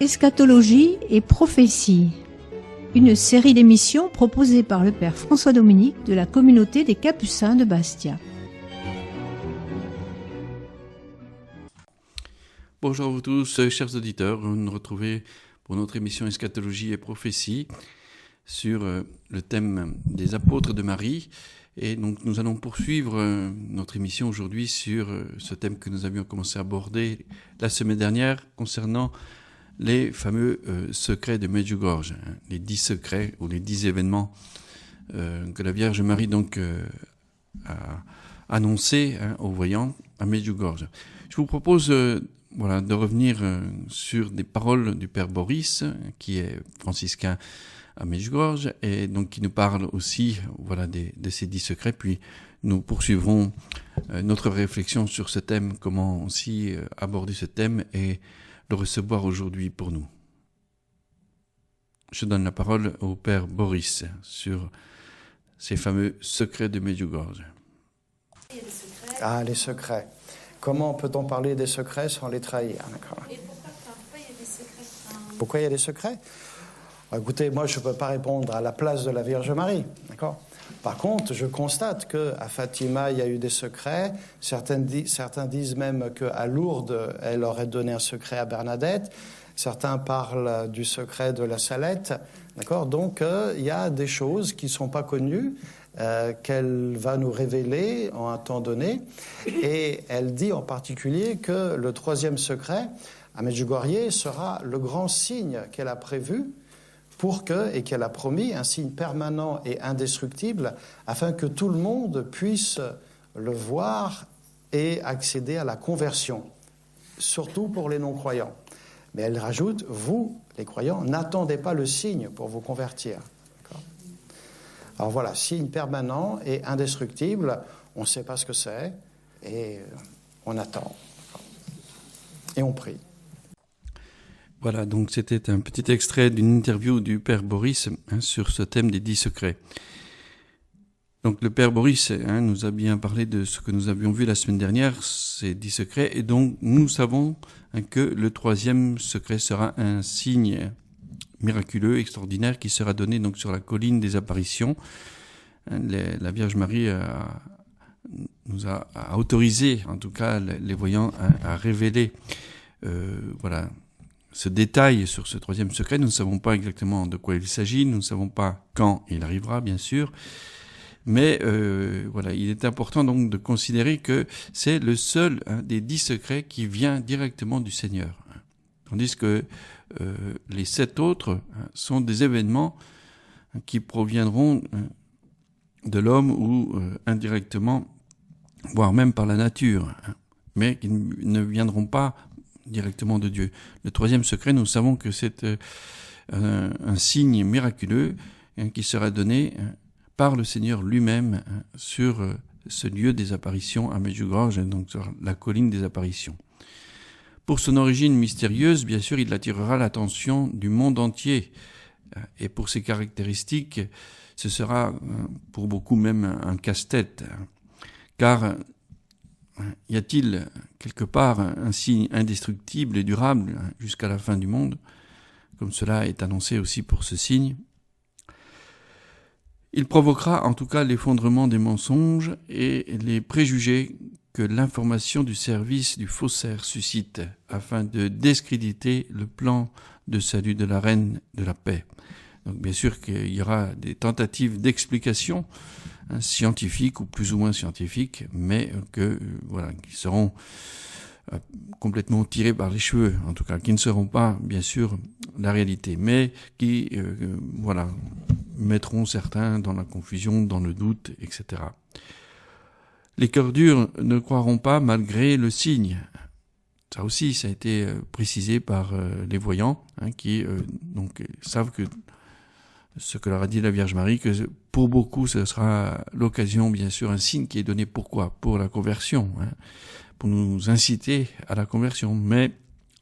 Eschatologie et prophétie, une série d'émissions proposée par le Père François Dominique de la communauté des Capucins de Bastia. Bonjour à vous tous, chers auditeurs, vous nous retrouvez pour notre émission Eschatologie et prophétie sur le thème des apôtres de Marie. Et donc nous allons poursuivre notre émission aujourd'hui sur ce thème que nous avions commencé à aborder la semaine dernière concernant les fameux secrets de Medjugorje, les 10 secrets ou les 10 événements que la Vierge Marie donc a annoncés aux voyants à Medjugorje. Je vous propose de revenir sur des paroles du Père Boris, qui est franciscain à Medjugorje, et donc qui nous parle aussi de ces 10 secrets. Puis nous poursuivrons notre réflexion sur ce thème, comment aussi aborder ce thème et le recevoir aujourd'hui pour nous. Je donne la parole au Père Boris sur ces fameux secrets de Medjugorje. Ah, les secrets. Comment peut-on parler des secrets sans les trahir? D'accord. Et pourquoi il y a des secrets? Pourquoi il y a des secrets? Écoutez, moi, je ne peux pas répondre à la place de la Vierge Marie. D'accord. Par contre, je constate qu'à Fatima, il y a eu des secrets. Certains disent même qu'à Lourdes, elle aurait donné un secret à Bernadette. Certains parlent du secret de la Salette. D'accord. Donc, il y a des choses qui ne sont pas connues, qu'elle va nous révéler en un temps donné. Et elle dit en particulier que le 3e secret, à Medjugorje, sera le grand signe qu'elle a prévu et qu'elle a promis, un signe permanent et indestructible, afin que tout le monde puisse le voir et accéder à la conversion, surtout pour les non-croyants. Mais elle rajoute, vous, les croyants, n'attendez pas le signe pour vous convertir. D'accord. Alors voilà, signe permanent et indestructible, on ne sait pas ce que c'est, et on attend. Et on prie. Voilà, donc c'était un petit extrait d'une interview du Père Boris sur ce thème des 10 secrets. Donc le Père Boris nous a bien parlé de ce que nous avions vu la semaine dernière, ces 10 secrets, et donc nous savons que le 3e secret sera un signe miraculeux, extraordinaire, qui sera donné donc sur la colline des apparitions. La Vierge Marie nous a autorisé, en tout cas les voyants, à révéler ce détail sur ce 3e secret. Nous ne savons pas exactement de quoi il s'agit, nous ne savons pas quand il arrivera, bien sûr, mais il est important donc de considérer que c'est le seul des 10 secrets qui vient directement du Seigneur, tandis que les 7 autres sont des événements qui proviendront de l'homme ou indirectement, voire même par la nature, mais qui ne viendront pas directement de Dieu. Le 3e secret, nous savons que c'est un signe miraculeux qui sera donné par le Seigneur lui-même sur ce lieu des apparitions à Medjugorje, donc sur la colline des apparitions. Pour son origine mystérieuse, bien sûr, il attirera l'attention du monde entier. Et pour ses caractéristiques, ce sera pour beaucoup même un casse-tête. Car y a-t-il quelque part un signe indestructible et durable jusqu'à la fin du monde, comme cela est annoncé aussi pour ce signe? Il provoquera en tout cas l'effondrement des mensonges et les préjugés que l'information du service du faussaire suscite, afin de discréditer le plan de salut de la Reine de la Paix. Donc bien sûr qu'il y aura des tentatives d'explication scientifiques ou plus ou moins scientifiques, mais qui seront complètement tirés par les cheveux, en tout cas, qui ne seront pas, bien sûr, la réalité, mais qui, mettront certains dans la confusion, dans le doute, etc. Les cœurs durs ne croiront pas malgré le signe. Ça aussi, ça a été précisé par les voyants, qui savent que ce que leur a dit la Vierge Marie, que pour beaucoup, ce sera l'occasion, bien sûr, un signe qui est donné. Pourquoi? Pour la conversion, pour nous inciter à la conversion. Mais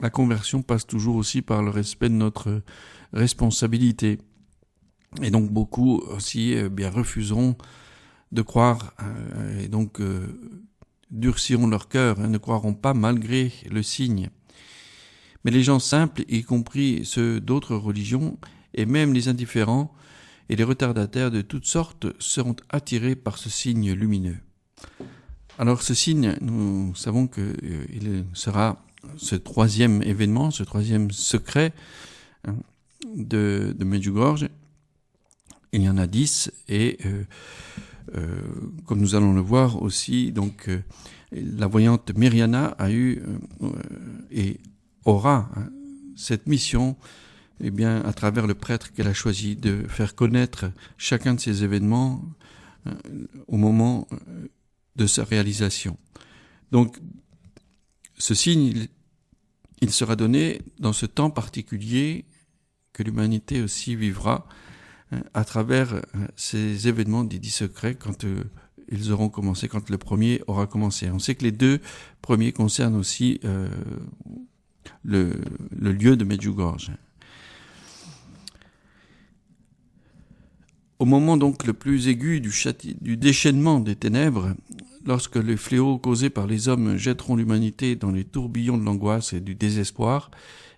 la conversion passe toujours aussi par le respect de notre responsabilité. Et donc beaucoup aussi refuseront de croire et donc durciront leur cœur, ne croiront pas malgré le signe. Mais les gens simples, y compris ceux d'autres religions, et même les indifférents et les retardataires de toutes sortes, seront attirés par ce signe lumineux. Alors ce signe, nous savons qu'il sera ce troisième événement, ce troisième secret de Medjugorje. Il y en a 10 et comme nous allons le voir aussi, donc la voyante Miriana a eu et aura cette mission, eh bien, à travers le prêtre qu'elle a choisi de faire connaître chacun de ces événements au moment de sa réalisation. Donc, ce signe, il sera donné dans ce temps particulier que l'humanité aussi vivra à travers ces événements des 10 secrets quand ils auront commencé, quand le premier aura commencé. On sait que les 2 premiers concernent aussi le lieu de Medjugorje. Au moment donc le plus aigu du déchaînement des ténèbres, lorsque les fléaux causés par les hommes jetteront l'humanité dans les tourbillons de l'angoisse et du désespoir,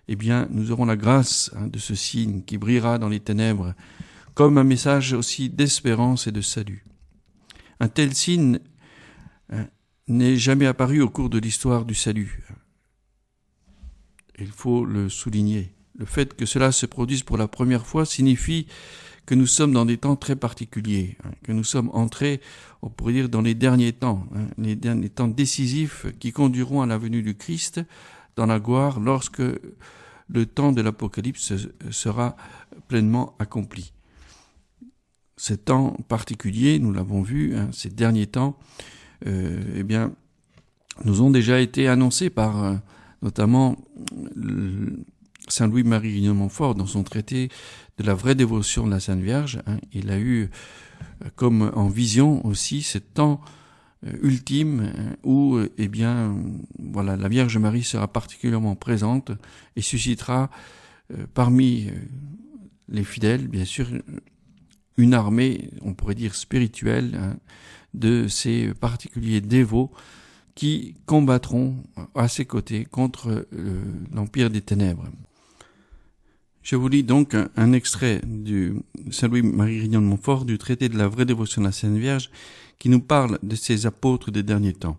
eh bien, nous aurons la grâce de ce signe qui brillera dans les ténèbres comme un message aussi d'espérance et de salut. Un tel signe n'est jamais apparu au cours de l'histoire du salut. Il faut le souligner. Le fait que cela se produise pour la première fois signifie que nous sommes dans des temps très particuliers, que nous sommes entrés, on pourrait dire, dans les derniers temps, les derniers temps décisifs qui conduiront à la venue du Christ dans la gloire lorsque le temps de l'Apocalypse sera pleinement accompli. Ces temps particuliers, nous l'avons vu, ces derniers temps, eh bien, nous ont déjà été annoncés par notamment Saint Louis-Marie Grignon de Montfort dans son traité de la vraie dévotion de la Sainte Vierge. Il a eu comme en vision aussi ce temps ultime où, eh bien, voilà, la Vierge Marie sera particulièrement présente et suscitera parmi les fidèles, bien sûr, une armée, on pourrait dire spirituelle, de ces particuliers dévots qui combattront à ses côtés contre l'Empire des Ténèbres. Je vous lis donc un extrait du Saint Louis-Marie Grignon de Montfort du traité de la vraie dévotion de la Sainte Vierge qui nous parle de ces apôtres des derniers temps.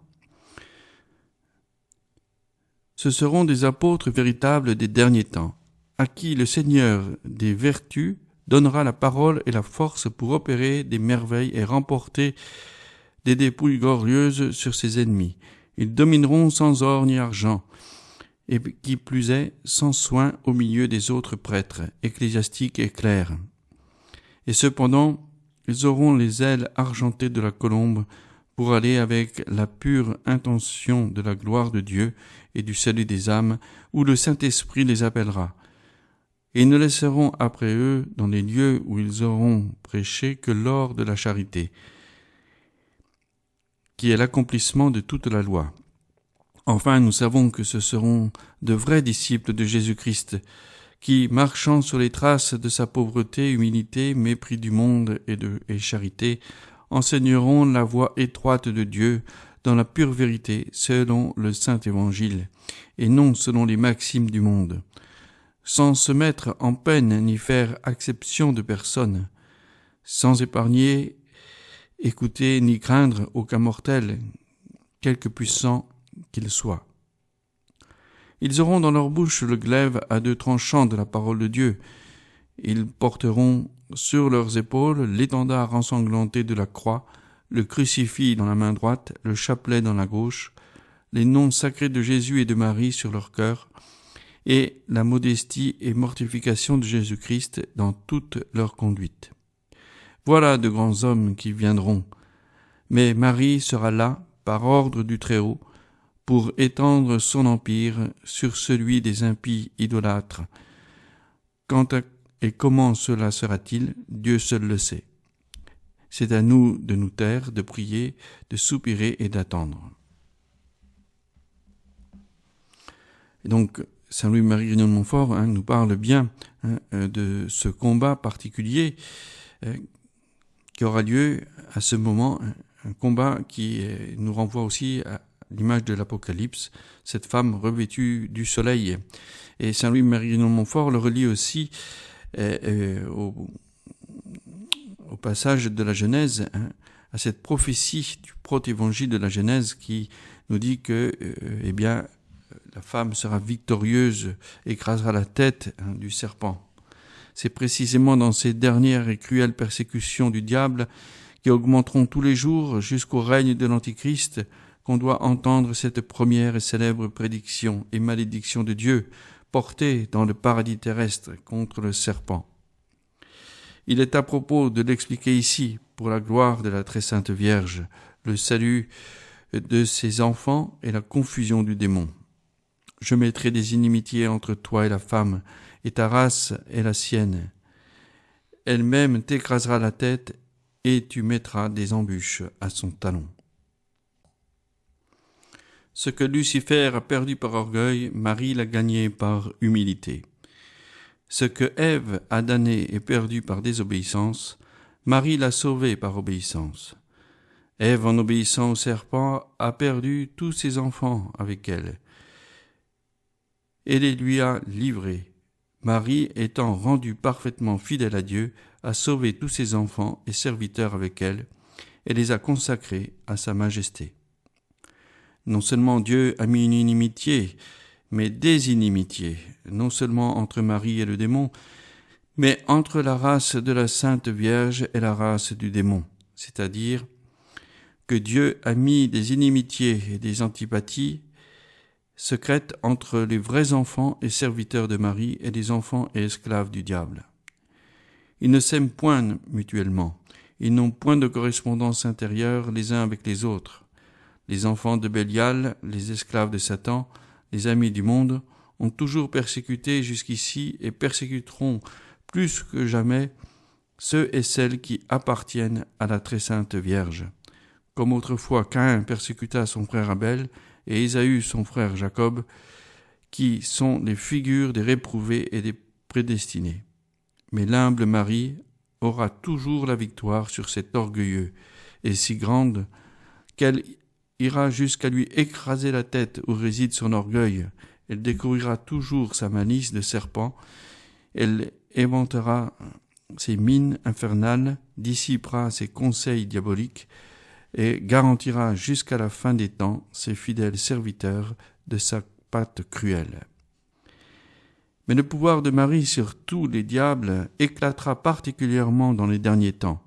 Ce seront des apôtres véritables des derniers temps, à qui le Seigneur des vertus donnera la parole et la force pour opérer des merveilles et remporter des dépouilles glorieuses sur ses ennemis. Ils domineront sans or ni argent, et qui plus est, sans soin au milieu des autres prêtres, ecclésiastiques et clercs. Et cependant, ils auront les ailes argentées de la colombe pour aller avec la pure intention de la gloire de Dieu et du salut des âmes, où le Saint-Esprit les appellera. Et ils ne laisseront après eux, dans les lieux où ils auront prêché, que l'or de la charité, qui est l'accomplissement de toute la loi. Enfin, nous savons que ce seront de vrais disciples de Jésus-Christ, qui, marchant sur les traces de sa pauvreté, humilité, mépris du monde et charité, enseigneront la voie étroite de Dieu dans la pure vérité, selon le Saint Évangile, et non selon les maximes du monde, sans se mettre en peine ni faire acception de personne, sans épargner, écouter ni craindre aucun mortel, quelque puissant qu'il soit. Ils auront dans leur bouche le glaive à 2 tranchants de la parole de Dieu. Ils porteront sur leurs épaules l'étendard ensanglanté de la croix, le crucifix dans la main droite, le chapelet dans la gauche, les noms sacrés de Jésus et de Marie sur leur cœur, et la modestie et mortification de Jésus-Christ dans toute leur conduite. Voilà de grands hommes qui viendront, mais Marie sera là, par ordre du Très-Haut, pour étendre son empire sur celui des impies idolâtres. Quant à et comment cela sera-t-il, Dieu seul le sait. C'est à nous de nous taire, de prier, de soupirer et d'attendre. Et donc, Saint Louis-Marie Grignon de Montfort nous parle bien de ce combat particulier qui aura lieu à ce moment, un combat qui nous renvoie aussi l'image de l'Apocalypse, cette femme revêtue du soleil. Et Saint Louis-Marie de Montfort le relie aussi au passage de la Genèse, à cette prophétie du proto-évangile de la Genèse qui nous dit que la femme sera victorieuse, écrasera la tête du serpent. C'est précisément dans ces dernières et cruelles persécutions du diable qui augmenteront tous les jours jusqu'au règne de l'Antichrist qu'on doit entendre cette première et célèbre prédiction et malédiction de Dieu portée dans le paradis terrestre contre le serpent. Il est à propos de l'expliquer ici, pour la gloire de la très sainte Vierge, le salut de ses enfants et la confusion du démon. Je mettrai des inimitiés entre toi et la femme, et ta race et la sienne. Elle-même t'écrasera la tête, et tu mettras des embûches à son talon. Ce que Lucifer a perdu par orgueil, Marie l'a gagné par humilité. Ce que Ève a damné et perdu par désobéissance, Marie l'a sauvé par obéissance. Ève, en obéissant au serpent, a perdu tous ses enfants avec elle et les lui a livrés. Marie, étant rendue parfaitement fidèle à Dieu, a sauvé tous ses enfants et serviteurs avec elle et les a consacrés à sa majesté. Non seulement Dieu a mis une inimitié, mais des inimitiés, non seulement entre Marie et le démon, mais entre la race de la Sainte Vierge et la race du démon, c'est-à-dire que Dieu a mis des inimitiés et des antipathies secrètes entre les vrais enfants et serviteurs de Marie et les enfants et esclaves du diable. Ils ne s'aiment point mutuellement, ils n'ont point de correspondance intérieure les uns avec les autres. Les enfants de Bélial, les esclaves de Satan, les amis du monde, ont toujours persécuté jusqu'ici et persécuteront plus que jamais ceux et celles qui appartiennent à la très sainte Vierge. Comme autrefois Caïn persécuta son frère Abel et Ésaü son frère Jacob, qui sont les figures des réprouvés et des prédestinés. Mais l'humble Marie aura toujours la victoire sur cet orgueilleux, et si grande qu'elle ira jusqu'à lui écraser la tête où réside son orgueil. Elle découvrira toujours sa malice de serpent, elle éventera ses mines infernales, dissipera ses conseils diaboliques, et garantira jusqu'à la fin des temps ses fidèles serviteurs de sa patte cruelle. Mais le pouvoir de Marie sur tous les diables éclatera particulièrement dans les derniers temps,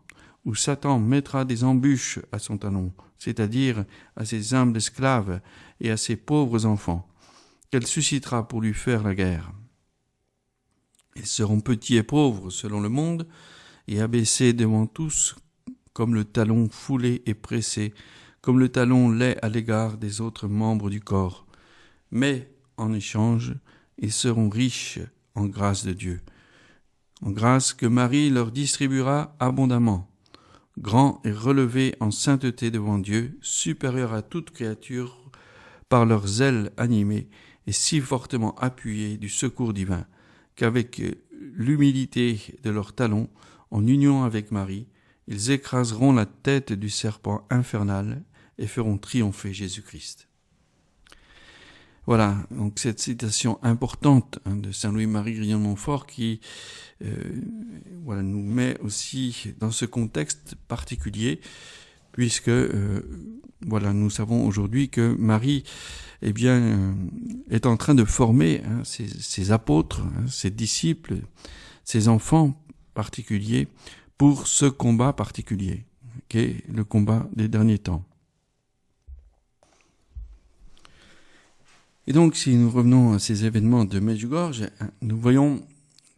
où Satan mettra des embûches à son talon, c'est-à-dire à ses humbles esclaves et à ses pauvres enfants, qu'elle suscitera pour lui faire la guerre. Ils seront petits et pauvres selon le monde, et abaissés devant tous, comme le talon foulé et pressé, comme le talon laid à l'égard des autres membres du corps. Mais, en échange, ils seront riches en grâce de Dieu, en grâce que Marie leur distribuera abondamment, grands et relevés en sainteté devant Dieu, supérieurs à toute créature par leurs ailes animées et si fortement appuyés du secours divin, qu'avec l'humilité de leurs talons, en union avec Marie, ils écraseront la tête du serpent infernal et feront triompher Jésus-Christ. Voilà, donc cette citation importante de Saint Louis-Marie Grignon de Montfort qui nous met aussi dans ce contexte particulier, puisque nous savons aujourd'hui que Marie est en train de former ses apôtres, ses disciples, ses enfants particuliers pour ce combat particulier, qui est le combat des derniers temps. Et donc, si nous revenons à ces événements de Medjugorje, nous voyons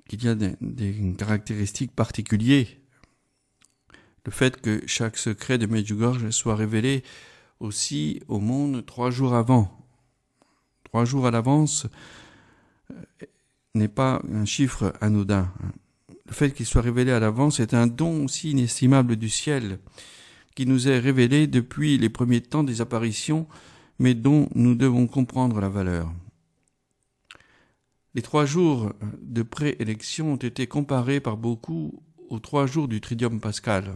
qu'il y a des caractéristiques particulières. Le fait que chaque secret de Medjugorje soit révélé aussi au monde 3 jours avant. 3 jours à l'avance n'est pas un chiffre anodin. Le fait qu'il soit révélé à l'avance est un don aussi inestimable du ciel, qui nous est révélé depuis les premiers temps des apparitions, mais dont nous devons comprendre la valeur. Les 3 jours de préélection ont été comparés par beaucoup aux 3 jours du Triduum pascal,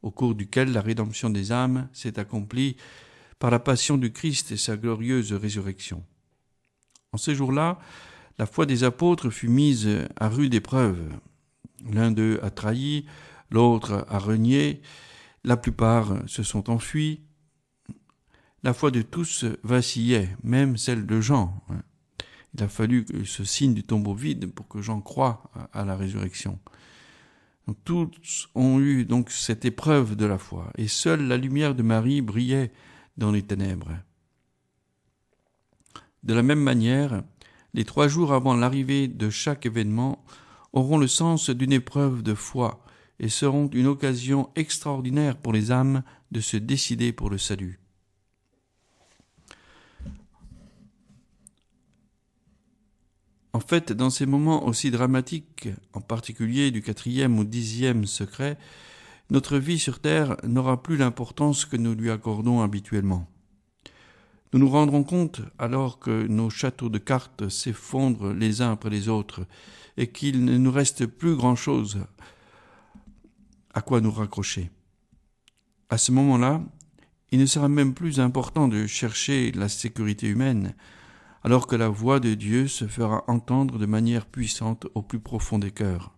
au cours duquel la rédemption des âmes s'est accomplie par la passion du Christ et sa glorieuse résurrection. En ces jours-là, la foi des apôtres fut mise à rude épreuve. L'un d'eux a trahi, l'autre a renié, la plupart se sont enfuis. La foi de tous vacillait, même celle de Jean. Il a fallu ce signe du tombeau vide pour que Jean croie à la résurrection. Donc, tous ont eu donc cette épreuve de la foi, et seule la lumière de Marie brillait dans les ténèbres. De la même manière, les 3 jours avant l'arrivée de chaque événement auront le sens d'une épreuve de foi et seront une occasion extraordinaire pour les âmes de se décider pour le salut. En fait, dans ces moments aussi dramatiques, en particulier du 4e au 10e secret, notre vie sur terre n'aura plus l'importance que nous lui accordons habituellement. Nous nous rendrons compte alors que nos châteaux de cartes s'effondrent les uns après les autres et qu'il ne nous reste plus grand-chose à quoi nous raccrocher. À ce moment-là, il ne sera même plus important de chercher la sécurité humaine, alors que la voix de Dieu se fera entendre de manière puissante au plus profond des cœurs.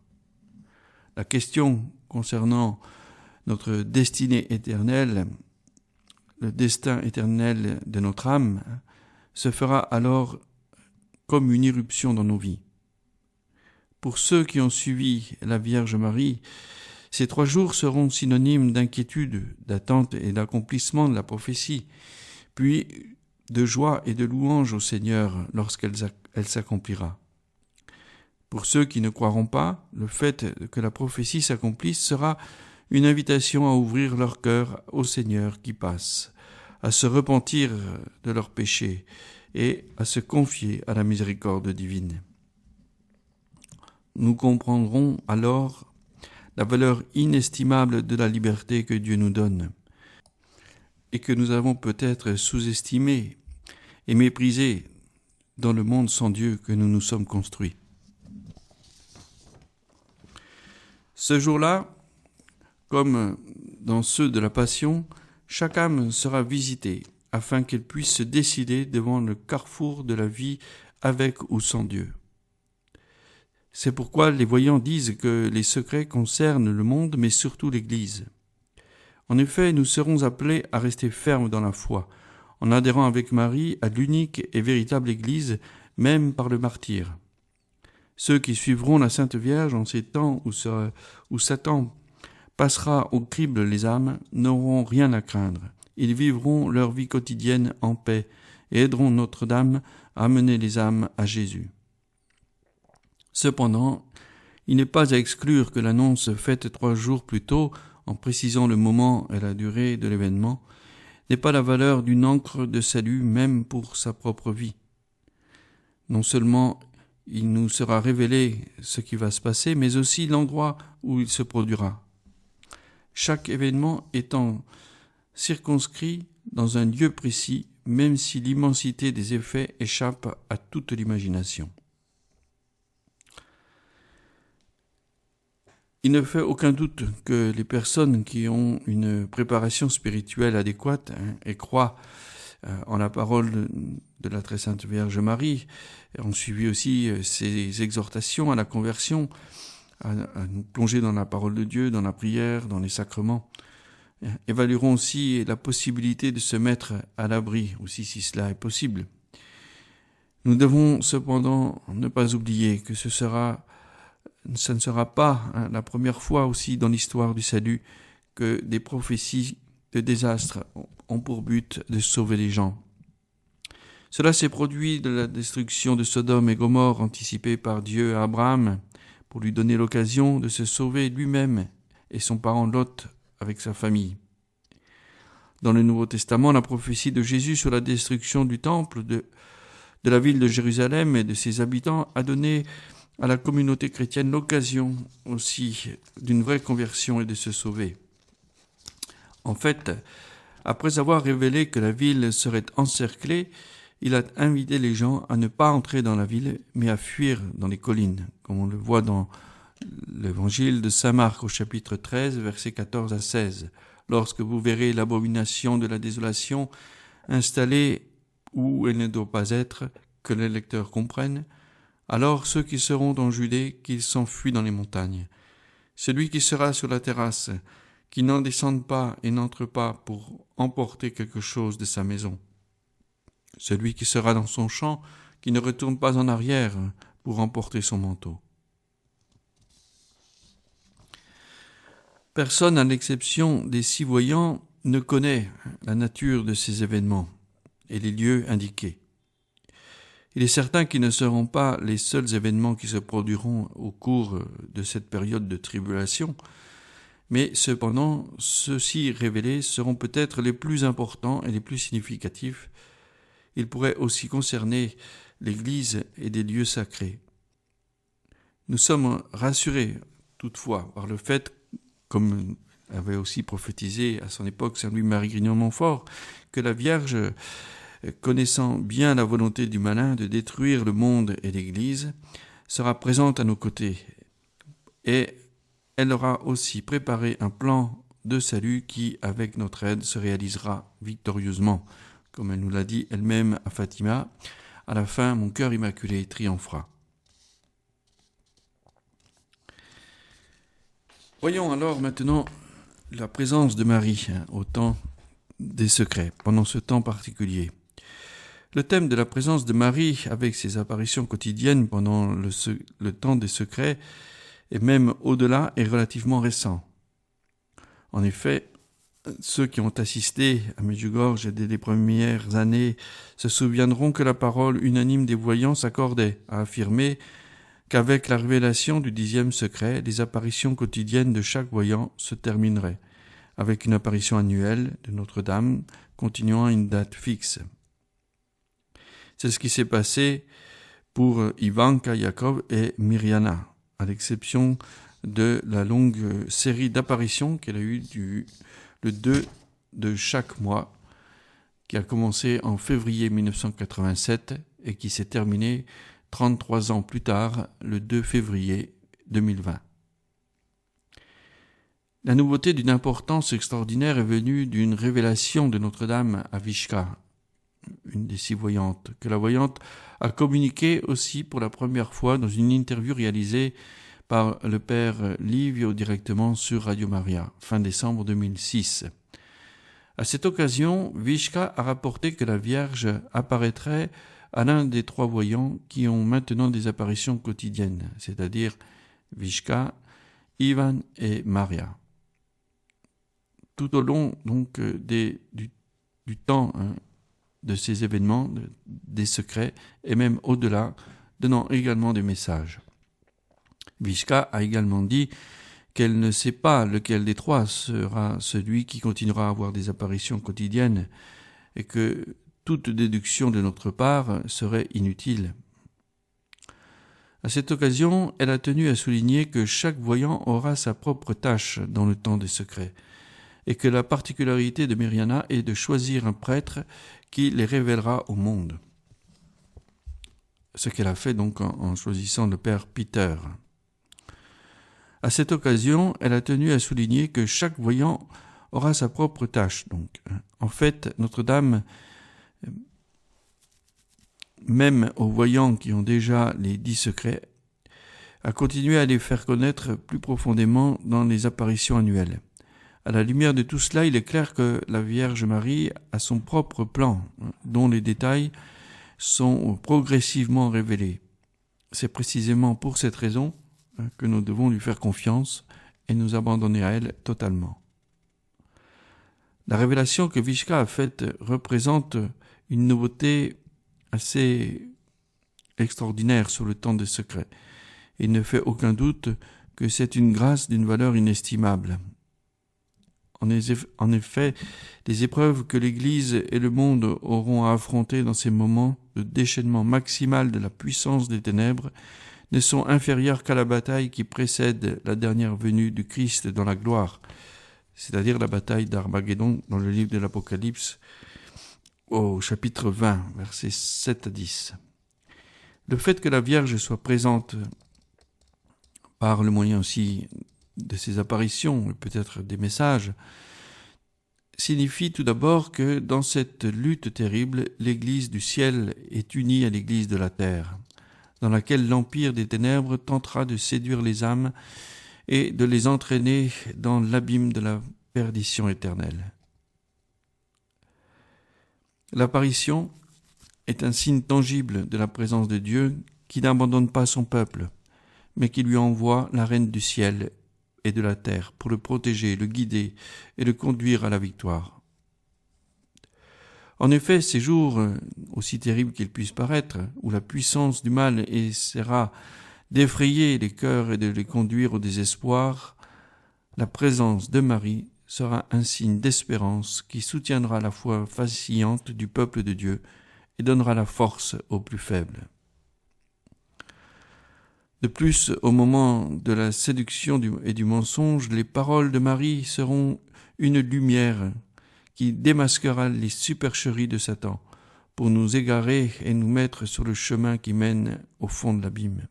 La question concernant notre destinée éternelle, le destin éternel de notre âme, se fera alors comme une irruption dans nos vies. Pour ceux qui ont suivi la Vierge Marie, ces 3 jours seront synonymes d'inquiétude, d'attente et d'accomplissement de la prophétie, puis de joie et de louange au Seigneur lorsqu'elle s'accomplira. Pour ceux qui ne croiront pas, le fait que la prophétie s'accomplisse sera une invitation à ouvrir leur cœur au Seigneur qui passe, à se repentir de leurs péchés et à se confier à la miséricorde divine. Nous comprendrons alors la valeur inestimable de la liberté que Dieu nous donne et que nous avons peut-être sous-estimée et méprisée dans le monde sans Dieu que nous nous sommes construits. Ce jour-là, comme dans ceux de la Passion, chaque âme sera visitée afin qu'elle puisse se décider devant le carrefour de la vie avec ou sans Dieu. C'est pourquoi les voyants disent que les secrets concernent le monde, mais surtout l'Église. En effet, nous serons appelés à rester fermes dans la foi, en adhérant avec Marie à l'unique et véritable Église, même par le martyre. Ceux qui suivront la Sainte Vierge en ces temps où Satan passera au crible les âmes n'auront rien à craindre. Ils vivront leur vie quotidienne en paix et aideront Notre-Dame à mener les âmes à Jésus. Cependant, il n'est pas à exclure que l'annonce faite 3 jours plus tôt, en précisant le moment et la durée de l'événement, n'ait pas la valeur d'une encre de salut même pour sa propre vie. Non seulement il nous sera révélé ce qui va se passer, mais aussi l'endroit où il se produira. Chaque événement étant circonscrit dans un lieu précis, même si l'immensité des effets échappe à toute l'imagination. Il ne fait aucun doute que les personnes qui ont une préparation spirituelle adéquate et croient en la parole de la très sainte Vierge Marie, ont suivi aussi ses exhortations à la conversion, à nous plonger dans la parole de Dieu, dans la prière, dans les sacrements, évalueront aussi la possibilité de se mettre à l'abri, aussi si cela est possible. Nous devons cependant ne pas oublier que ce ne sera pas la première fois aussi dans l'histoire du salut que des prophéties de désastre ont pour but de sauver les gens. Cela s'est produit de la destruction de Sodome et Gomorrhe anticipée par Dieu à Abraham pour lui donner l'occasion de se sauver lui-même et son parent Lot avec sa famille. Dans le Nouveau Testament, la prophétie de Jésus sur la destruction du temple de la ville de Jérusalem et de ses habitants a donné à la communauté chrétienne l'occasion aussi d'une vraie conversion et de se sauver. En fait, après avoir révélé que la ville serait encerclée, il a invité les gens à ne pas entrer dans la ville, mais à fuir dans les collines, comme on le voit dans l'évangile de saint Marc au chapitre 13, versets 14 à 16. « Lorsque vous verrez l'abomination de la désolation installée où elle ne doit pas être, que les lecteurs comprennent, alors ceux qui seront en Judée, qu'ils s'enfuient dans les montagnes. Celui qui sera sur la terrasse, qui n'en descende pas et n'entre pas pour emporter quelque chose de sa maison. Celui qui sera dans son champ, qui ne retourne pas en arrière pour emporter son manteau. Personne, à l'exception des 6 voyants, ne connaît la nature de ces événements et les lieux indiqués. Il est certain qu'ils ne seront pas les seuls événements qui se produiront au cours de cette période de tribulation, mais cependant, ceux-ci révélés seront peut-être les plus importants et les plus significatifs. Ils pourraient aussi concerner l'Église et des lieux sacrés. Nous sommes rassurés, toutefois, par le fait, comme avait aussi prophétisé à son époque Saint Louis-Marie Grignon-Montfort, que la Vierge, connaissant bien la volonté du malin de détruire le monde et l'Église, sera présente à nos côtés. Et elle aura aussi préparé un plan de salut qui, avec notre aide, se réalisera victorieusement. Comme elle nous l'a dit elle-même à Fatima, à la fin, mon cœur immaculé triomphera. Voyons alors maintenant la présence de Marie au temps des secrets, pendant ce temps particulier. Le thème de la présence de Marie avec ses apparitions quotidiennes pendant le temps des secrets et même au-delà est relativement récent. En effet, ceux qui ont assisté à Medjugorje dès les premières années se souviendront que la parole unanime des voyants s'accordait à affirmer qu'avec la révélation du 10e secret, les apparitions quotidiennes de chaque voyant se termineraient, avec une apparition annuelle de Notre-Dame continuant à une date fixe. C'est ce qui s'est passé pour Ivanka, Yakov et Mirjana, à l'exception de la longue série d'apparitions qu'elle a eue le 2 de chaque mois, qui a commencé en février 1987 et qui s'est terminé 33 ans plus tard, le 2 février 2020. La nouveauté d'une importance extraordinaire est venue d'une révélation de Notre-Dame à Vishka, une des 6 voyantes, que la voyante a communiqué aussi pour la première fois dans une interview réalisée par le père Livio directement sur Radio Maria, fin décembre 2006. À cette occasion, Vishka a rapporté que la Vierge apparaîtrait à l'un des 3 voyants qui ont maintenant des apparitions quotidiennes, c'est-à-dire Vishka, Ivan et Maria. Tout au long donc du temps de ces événements, des secrets, et même au-delà, donnant également des messages. Vishka a également dit qu'elle ne sait pas lequel des 3 sera celui qui continuera à avoir des apparitions quotidiennes et que toute déduction de notre part serait inutile. À cette occasion, elle a tenu à souligner que chaque voyant aura sa propre tâche dans le temps des secrets et que la particularité de Mirjana est de choisir un prêtre qui les révélera au monde. Ce qu'elle a fait donc en choisissant le père Peter. À cette occasion, elle a tenu à souligner que chaque voyant aura sa propre tâche. Donc, en fait, Notre-Dame, même aux voyants qui ont déjà les 10 secrets, a continué à les faire connaître plus profondément dans les apparitions annuelles. À la lumière de tout cela, il est clair que la Vierge Marie a son propre plan, dont les détails sont progressivement révélés. C'est précisément pour cette raison que nous devons lui faire confiance et nous abandonner à elle totalement. La révélation que Vishka a faite représente une nouveauté assez extraordinaire sur le temps des secrets. Il ne fait aucun doute que c'est une grâce d'une valeur inestimable. En effet, les épreuves que l'Église et le monde auront à affronter dans ces moments de déchaînement maximal de la puissance des ténèbres ne sont inférieures qu'à la bataille qui précède la dernière venue du Christ dans la gloire, c'est-à-dire la bataille d'Armageddon dans le livre de l'Apocalypse au chapitre 20, versets 7 à 10. Le fait que la Vierge soit présente par le moyen aussi de ses apparitions et peut-être des messages, signifie tout d'abord que dans cette lutte terrible, l'Église du ciel est unie à l'Église de la terre, dans laquelle l'empire des ténèbres tentera de séduire les âmes et de les entraîner dans l'abîme de la perdition éternelle. L'apparition est un signe tangible de la présence de Dieu qui n'abandonne pas son peuple, mais qui lui envoie la reine du ciel et de la terre pour le protéger, le guider et le conduire à la victoire. En effet, ces jours, aussi terribles qu'ils puissent paraître, où la puissance du mal essaiera d'effrayer les cœurs et de les conduire au désespoir, la présence de Marie sera un signe d'espérance qui soutiendra la foi vacillante du peuple de Dieu et donnera la force aux plus faibles. De plus, au moment de la séduction et du mensonge, les paroles de Marie seront une lumière qui démasquera les supercheries de Satan pour nous égarer et nous mettre sur le chemin qui mène au fond de l'abîme.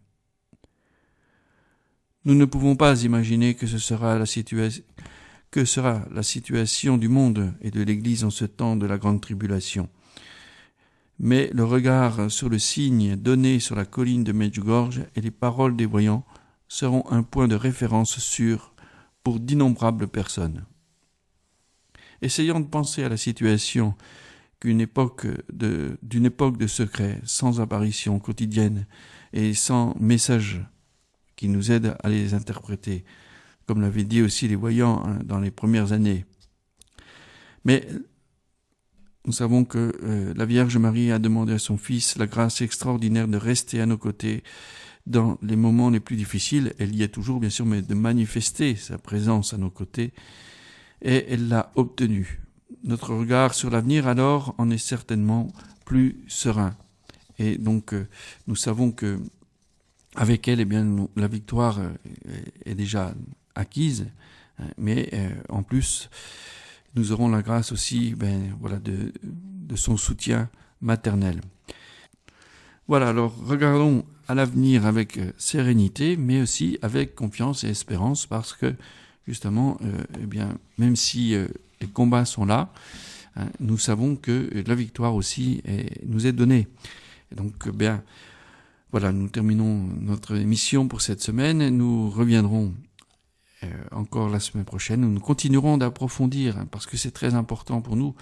Nous ne pouvons pas imaginer que sera la situation du monde et de l'Église en ce temps de la grande tribulation. Mais le regard sur le signe donné sur la colline de Medjugorje et les paroles des voyants seront un point de référence sûr pour d'innombrables personnes. Essayons de penser à la situation d'une époque de secret, sans apparition quotidienne et sans message qui nous aide à les interpréter, comme l'avaient dit aussi les voyants dans les premières années. Mais nous savons que la Vierge Marie a demandé à son Fils la grâce extraordinaire de rester à nos côtés dans les moments les plus difficiles. Elle y est toujours, bien sûr, mais de manifester sa présence à nos côtés. Et elle l'a obtenu. Notre regard sur l'avenir, alors, en est certainement plus serein. Et donc, nous savons que avec elle, eh bien, la victoire est déjà acquise, mais en plus, nous aurons la grâce aussi de son soutien maternel. Voilà, alors regardons à l'avenir avec sérénité, mais aussi avec confiance et espérance, parce que justement, même si les combats sont là, nous savons que la victoire aussi nous est donnée. Et donc, voilà, nous terminons notre émission pour cette semaine. Nous reviendrons encore la semaine prochaine. Nous continuerons d'approfondir, parce que c'est très important pour nous.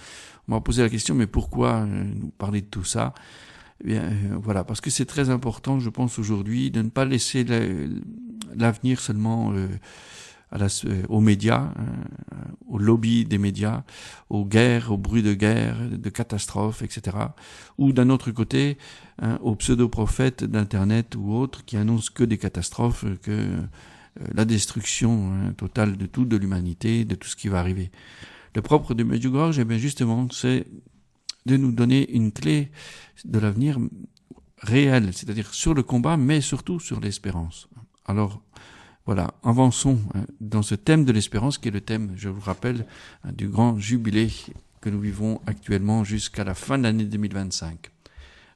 On m'a posé la question, mais pourquoi nous parler de tout ça ? Voilà, parce que c'est très important, je pense, aujourd'hui, de ne pas laisser l'avenir seulement aux médias, au lobby des médias, aux guerres, aux bruits de guerre, de catastrophes, etc. Ou d'un autre côté, aux pseudo-prophètes d'Internet ou autres qui annoncent que des catastrophes, que la destruction totale de tout, de l'humanité, de tout ce qui va arriver. Le propre de Medjugorje, justement, c'est de nous donner une clé de l'avenir réel, c'est-à-dire sur le combat, mais surtout sur l'espérance. Alors, voilà, avançons dans ce thème de l'espérance qui est le thème, je vous rappelle, du grand jubilé que nous vivons actuellement jusqu'à la fin de l'année 2025.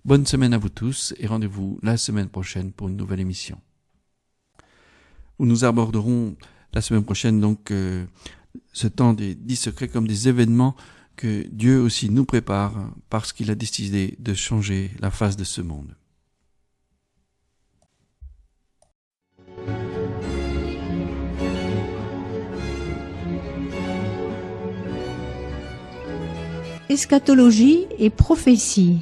Bonne semaine à vous tous et rendez-vous la semaine prochaine pour une nouvelle émission, où nous aborderons la semaine prochaine donc ce temps des 10 secrets comme des événements que Dieu aussi nous prépare parce qu'il a décidé de changer la face de ce monde. Eschatologie et prophétie,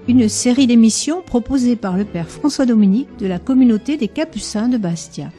une série d'émissions proposée par le Père François Dominique de la communauté des Capucins de Bastia.